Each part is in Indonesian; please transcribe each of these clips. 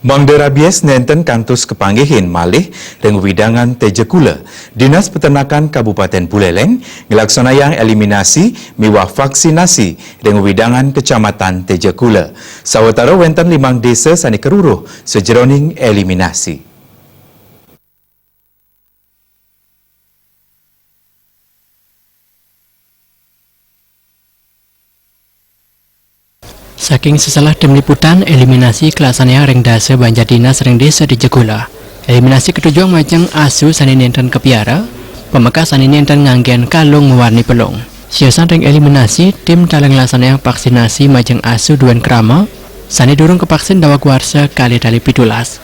Mangda rabies nenten kantus kepanggihin malih dengan widangan Tejekula. Dinas Peternakan Kabupaten Buleleng ngelaksanayang eliminasi miwah vaksinasi dengan widangan Kecamatan Tejekula. Sawatara wenten 5 desa sani keruruh sejeroning eliminasi. Saking sesalah tim liputan eliminasi kelasannya ring dasa banjar dinas ring desa di Jegula. Eliminasi ketujuh macam asu sani nenten kepiara, pemekas sani nenten nganggen kalung mewarni pelung. Siosan ring eliminasi tim dalam lasannya vaksinasi macam asu duan krama, sani durung kepaksin dawak warsa kali tali pitulas.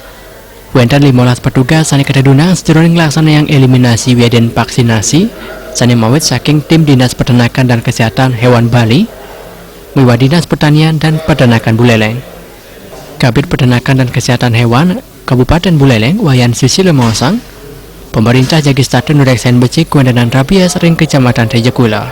Wenten 15 petugas sani kedadunang sejeroning laksana yang eliminasi wiaden vaksinasi, sani mawet saking tim dinas peternakan dan kesehatan hewan Bali, miwah Dinas Pertanian dan Peternakan Buleleng. Kabid Peternakan dan Kesehatan Hewan Kabupaten Buleleng Wayan Susilo Mosang, pemerintah jagi starter nureksen becik kuandanan rabies ring Kecamatan Tejekula.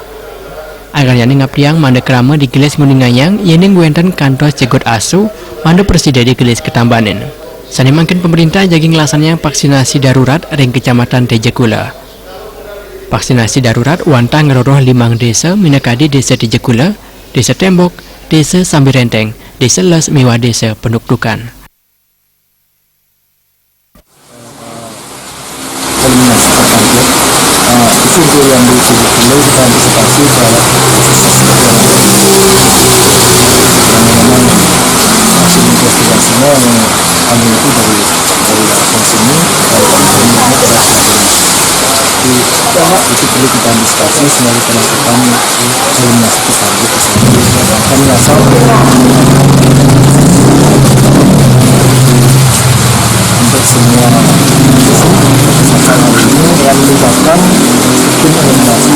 Agar yani ngapriang manda krama digilis nguningayang yening wenten kantos cegot asu manda presiden digilis ketambanin. Sani mangkin pemerintah jagi ngelasannya vaksinasi darurat ring Kecamatan Tejekula. Vaksinasi darurat wantang ngeroroh 5 desa minakadi desa Tejekula, Desa Tembok, Desa Sambirenteng, Desa Les miwah Desa Penuklukan. Eliminasi terkait isu yang disebut kita antisipasi bahwa hasil investigasinya yang kami itu dari laporan sini itu perlu kita antisipasi sehingga kita lakukan eliminasi tersebut kami asal untuk semua kesehatan ini yang melibatkan tim eliminasi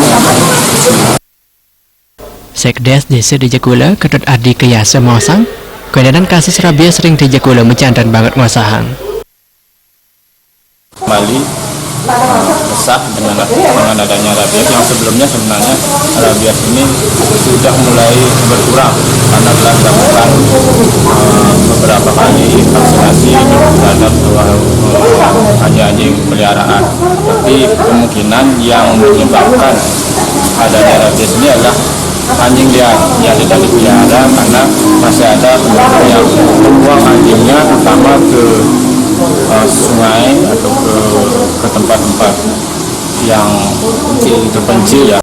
Sekdes Desa Tejekula Ketut Adi Keyasa Mosang, keadaan kasus rabies ring Tejekula mencantan banget ngosahang. Bali resah dengan adanya rabies yang sebelumnya sebenarnya rabies ini sudah mulai berkurang karena telah dilakukan beberapa kali vaksinasi terhadap anjing-anjing peliharaan. Tapi kemungkinan yang menyebabkan adanya rabies ini adalah anjing liar yang tidak dipelihara karena masih ada penduduk yang membuang anjingnya pertama ke sungai atau ke tempat-tempat yang terpencil ya.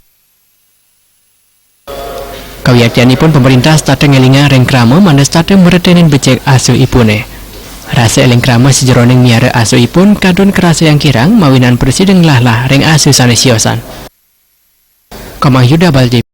Kawiatiani pun pemerintah starte ngelinga ring krama mana starte meretenin becek asu ipune. Rasa eling krama sejeroning miara asu ipun kadun kerasa yang kirang mawinan presiden lah ring asu sanesiosan. Kamang Yuda Baldi